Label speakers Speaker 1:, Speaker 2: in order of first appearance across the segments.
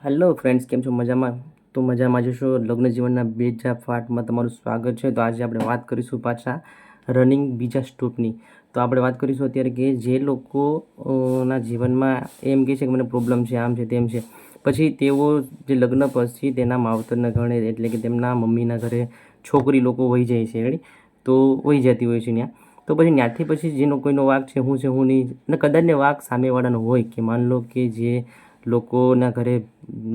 Speaker 1: Hello friends, કેમ છો? મજામાં? તો મજામાં જશો. લગ્ન જીવનના બીજા પાર્ટમાં તમારું સ્વાગત છે. તો આજે આપણે વાત કરીશું પાછા રનિંગ બીજા સ્ટોપની. તો આપણે વાત કરીશું અત્યારે કે જે લોકો ના જીવનમાં એમ કહે છે કે મને પ્રોબ્લેમ છે, આમ છે, તેમ છે, પછી તેઓ જે લગ્ન પછી તેના માવતરના ઘરે એટલે કે તેમના મમ્મીના ઘરે છોકરી લોકો વહી જાય છે, રેડી? તો વહી જતી હોય છે ત્યાં. તો પછી ત્યાંથી પછી જેનો કોઈનો વાંક છે, હું છે, હું નહીં, અને કદાચને વાંક સામેવાળાનો હોય કે માન લો કે જે લોકોના ઘરે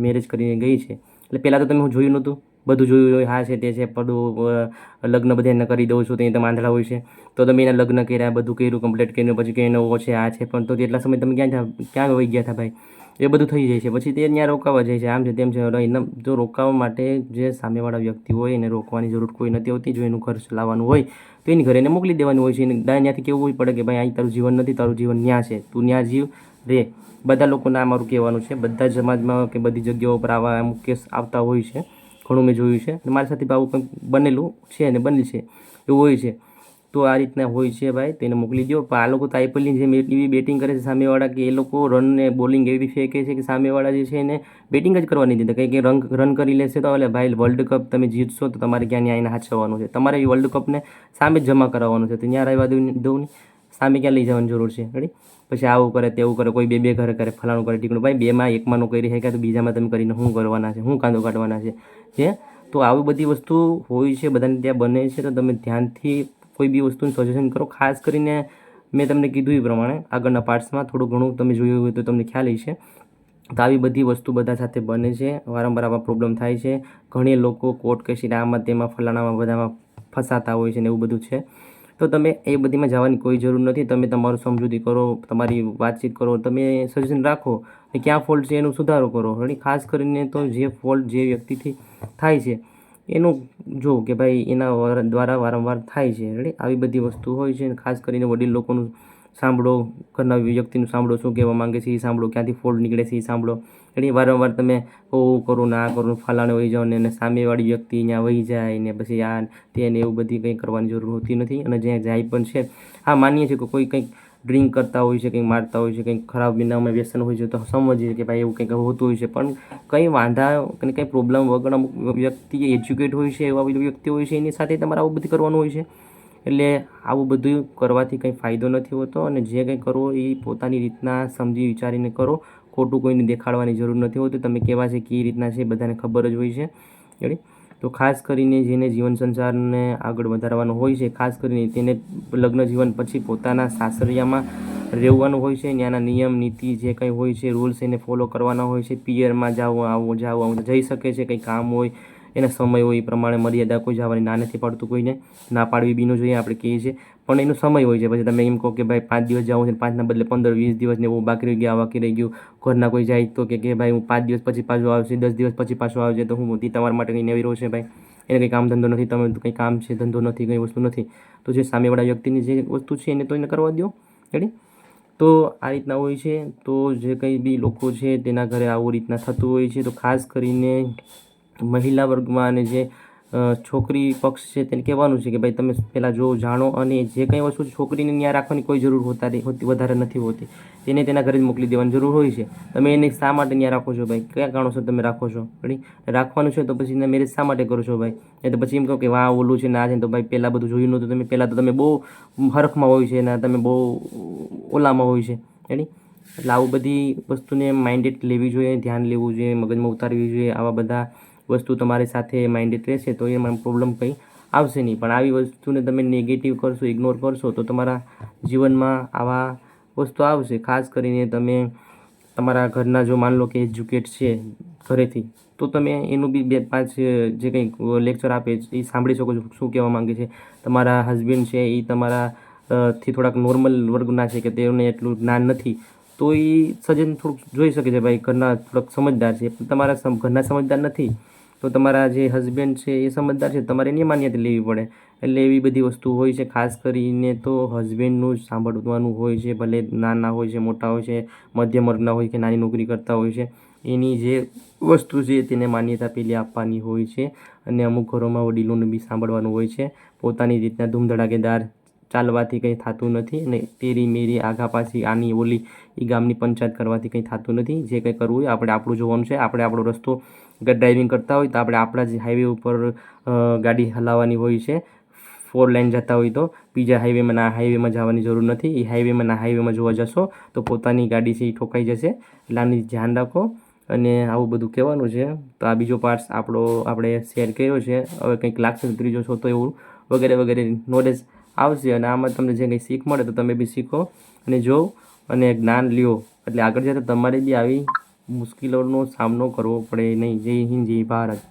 Speaker 1: મેરેજ કરીને ગઈ છે એટલે પહેલાં તો તમે હું જોયું નહોતું, બધું જોયું હોય, હા છે, તે છે, પડું લગ્ન બધા એને કરી દઉં છું તો એ તો આંધળા હોય છે. તો તમે એના લગ્ન કર્યા, બધું કર્યું, કમ્પ્લીટ કર્યું, પછી કંઈ નવો છે, આ છે, પણ તો એટલા સમય તમે ક્યાં વહી ગયા હતા ભાઈ? એ બધું થઈ જાય છે. પછી તે ત્યાં રોકાવા જાય છે, આમ છે, તેમ છે. એને જો રોકાવા માટે જે સામેવાળા વ્યક્તિ હોય એને રોકવાની જરૂર કોઈ નથી હોતી. જો એનું ઘર ચલાવવાનું હોય તો એની ઘરે એને મોકલી દેવાનું હોય છે. એને ત્યાંથી કેવું પડે કે ભાઈ અહીં તારું જીવન નથી, તારું જીવન ત્યાં છે, તું ત્યાં જીવ રે. બધા લોકોને આ મારું કહેવાનું છે. બધા સમાજમાં કે બધી જગ્યાઓ પર આવા અમુક કેસ આવતા હોય છે, ઘણું મેં જોયું છે અને મારી સાથે આવું કંઈક બનેલું છે અને બનેલ છે, એવું હોય છે. તો આ રીતના હોય છે ભાઈ, તો એને મોકલી દો. પણ આ લોકો તો આઈપીએલની જેમ એવી બેટિંગ કરે છે સામેવાળા કે એ લોકો રનને બોલિંગ એવી ફેંકે છે કે સામેવાળા જે છે એને બેટિંગ જ કરવા નહીં દેતા. કંઈ રન કરી લેશે તો એટલે ભાઈ વર્લ્ડ કપ તમે જીતશો તો તમારે ક્યાં ન્યાયને હાચવવાનું છે, તમારે એ વર્લ્ડ કપને સામે જ જમા કરાવવાનું છે. તો ત્યાં રહેવા દઉં નહીં, સામે ક્યાં લઈ જવાની જરૂર છે, રેડી? પછી આવું કરે, તેવું કરે, કોઈ બે ઘરે કરે, ફલાણું કરે, ટીકણું. ભાઈ બેમાં એકમાં નો કરી શક્યા તો બીજામાં તમે કરીને શું કરવાના છે, શું કાંદો કાઢવાના છે? તો આવી બધી વસ્તુ હોય છે, બધાને ત્યાં બને છે. તો તમે ધ્યાનથી કોઈ બી વસ્તુનું સજેશન કરો. ખાસ કરીને મેં તમને કીધું એ પ્રમાણે આગળના પાર્ટ્સમાં થોડું ઘણું તમે જોયું હોય તો તમને ખ્યાલ હશે. તો આવી બધી વસ્તુ બધા સાથે બને છે, વારંવાર આવા પ્રોબ્લેમ થાય છે. ઘણી લોકો કોર્ટ કેસ આમાં તેમાં ફલાણામાં બધામાં ફસાતા હોય છે ને એવું બધું છે. તો તમે એ બધીમાં જવાની કોઈ જરૂર નથી. તમે તમારું સમજૂતી કરો, તમારી વાતચીત કરો, તમે સજેશન રાખો કે ક્યાં ફોલ્ટ છે એનું સુધારો કરો, રેડી? ખાસ કરીને તો જે ફોલ્ટ જે વ્યક્તિથી થાય છે એનું જો કે ભાઈ એના દ્વારા વારંવાર થાય છે, રેડી? આવી બધી વસ્તુ હોય છે. ખાસ કરીને વડીલ લોકોનું સાંભળો, ઘરના વ્યક્તિનું સાંભળો, શું કહેવા માંગે છે એ સાંભળો, ક્યાંથી ફોલ્ટ નીકળે છે એ સાંભળો, રેડી? વારંવાર તમે કરો ને આ કરો, ફલાણે વહી જાઓ ને સામેવાળી વ્યક્તિ અહીંયા વહી જાય ને પછી આ તેને એવું બધી કંઈ કરવાની જરૂર હોતી નથી. અને જ્યાં જાય પણ છે, હા માનીએ છીએ કે કોઈ કંઈક ડ્રિંક કરતા હોય છે, કંઈક મારતા હોય છે, કંઈક ખરાબ બીનામાં વ્યસન હોય છે, તો સમજીએ કે ભાઈ એવું કંઈક હોતું હોય છે. પણ કંઈ વાંધા અને કંઈ પ્રોબ્લેમ વગર અમુક વ્યક્તિ એજ્યુકેટ હોય છે, એવા વ્યક્તિ હોય છે, એની સાથે તમારે આવું બધું કરવાનું હોય છે. એટલે આવું બધું કરવાથી કંઈ ફાયદો નથી હોતો. અને જે કંઈ કરો એ પોતાની રીતના સમજી વિચારીને કરો. ખોટું કોઈને દેખાડવાની જરૂર નથી હોતી. તમે કેવા છે કે એ રીતના છે બધાને ખબર જ હોય છે, રેડી? તો ખાસ કરીને જેને જીવન સંસારને આગળ વધારવાનો હોય છે, ખાસ કરીને તેને લગ્ન જીવન પછી પોતાના સાસરિયામાં રહેવાનું હોય છે. ત્યાંના નિયમ નીતિ જે કંઈ હોય છે, રૂલ્સ એને ફોલો કરવાના હોય છે. પિયરમાં જાવું જઈ શકે છે, કંઈ કામ હોય એના સમય હોય એ પ્રમાણે મર્યાદા, કોઈ જવાની ના નથી પાડતું, કોઈને ના પાડવી બી ન જોઈએ, આપણે કહીએ છીએ. પણ એનો સમય હોય છે. પછી તમે એમ કહો કે ભાઈ 5 દિવસ જાઉં છે, 5ના બદલે 15-20 દિવસ ને એવું બાકી રહી ગયા, બાકી રહી ગયું. ઘરના કોઈ જાય તો કે ભાઈ હું 5 દિવસ પછી પાછું આવશે, 10 દિવસ પછી પાછું આવશે, તો હું બધી તમારા માટે કંઈ નવી રહ્યો છે ભાઈ? એને કંઈ કામ ધંધો નથી, તમે કંઈ કામ છે, ધંધો નથી, કંઈ વસ્તુ નથી, તો જે સામેવાળા વ્યક્તિની જે વસ્તુ છે એને તો એને કરવા દો, રેડી? તો આ રીતના હોય છે. તો જે કંઈ બી લોકો છે તેના ઘરે આવું રીતના થતું હોય છે. તો ખાસ કરીને મહિલા વર્ગમાં અને જે છોકરી પક્ષ છે તેને કહેવાનું છે કે ભાઈ તમે પહેલાં જો જાણો, અને જે કંઈ વસ્તુ છોકરીને ત્યાં રાખવાની કોઈ જરૂર હોતી વધારે નથી હોતી. તેને તેના ઘરે જ મોકલી દેવાની જરૂર હોય છે. તમે એને શા માટે ત્યાં રાખો છો ભાઈ? કયા કારણોસર તમે રાખો છો, રેડી? રાખવાનું છે તો પછી એના મેરેજ શા માટે કરો છો ભાઈ? એ તો પછી એમ કહો કે વાહ ઓલું છે ને આ છે, તો ભાઈ પહેલાં બધું જોયું નહોતું તમે? પહેલાં તો તમે બહુ હરખમાં હોય છે ને તમે બહુ ઓલામાં હોય છે, રેડી? એટલે આવું બધી વસ્તુને માઇન્ડેડ લેવી જોઈએ, ધ્યાન લેવું જોઈએ, મગજમાં ઉતારવી જોઈએ. આવા બધા વસ્તુ તમારી સાથે માઇન્ડેડ રહેશે તો એમાં પ્રોબ્લેમ કંઈ આવશે નહીં. પણ આવી વસ્તુને તમે નેગેટિવ કરશો, ઇગ્નોર કરશો તો તમારા જીવનમાં આવા વસ્તુ આવશે. ખાસ કરીને તમે તમારા ઘરના જો માન લો કે એજ્યુકેટ છે ઘરેથી, તો તમે એનું બી 2-5 જે કંઈક લેક્ચર આપે એ સાંભળી શકો છો, શું કહેવા માંગે છે. તમારા હસબન્ડ છે એ તમારા થી થોડાક નોર્મલ વર્ગના છે કે તેઓને એટલું જ્ઞાન નથી, તો એ સજેશન થોડુંક જોઈ શકે છે ભાઈ ઘરના થોડાક સમજદાર છે, પણ તમારા ઘરના સમજદાર નથી. તો તમારા જે હસબન્ડ છે એ સમજદાર છે, તમારે એની માન્યતા લેવી પડે. એટલે એવી બધી વસ્તુ હોય છે. ખાસ કરીને તો હસબન્ડનું જ સાંભળવાનું હોય છે, ભલે નાના હોય છે, મોટા હોય છે, મધ્યમ વર્ગના હોય કે નાની નોકરી કરતા હોય છે. એની જે વસ્તુ છે તેને માન્યતા પેલી આપવાની હોય છે. અને અમુક ઘરોમાં વડીલોને બી સાંભળવાનું હોય છે. પોતાની રીતના ધૂમધડાકેદાર ચાલવાથી કંઈ થતું નથી, અને તેરી મેરી આગા પાછી આની ઓલી એ ગામની પંચાયત કરવાથી કંઈ થતું નથી. જે કંઈ કરવું હોય આપણે આપણું જોવાનું છે. આપણે આપણો રસ્તો અગર ડ્રાઇવિંગ કરતા હોય તો આપણે આપણા જ હાઈવે ઉપર ગાડી હલાવવાની હોય છે. 4 લાઇન જતા હોય તો બીજા હાઈવેમાં હાઈવેમાં જવાની જરૂર નથી. એ હાઈવેમાં હાઈવેમાં જોવા જશો તો પોતાની ગાડી છે એ ઠોકાઈ જશે. એટલે આની ધ્યાન રાખો. અને આવું બધું કહેવાનું છે. તો આ બીજો પાર્ટ્સ આપણે શેર કર્યો છે. હવે કંઈક લાગશે ત્રીજો છો તો એવું વગેરે વગેરે નોલેજ આવશે, અને આમાં તમને જે કંઈ શીખ મળે તો તમે બી શીખો અને જોવો અને જ્ઞાન લ્યો. એટલે આગળ જતાં તમારે બી આવી મુશ્કેલીઓનો સામનો કરવો પડે નહીં. જય હિન્દ, જય ભારત.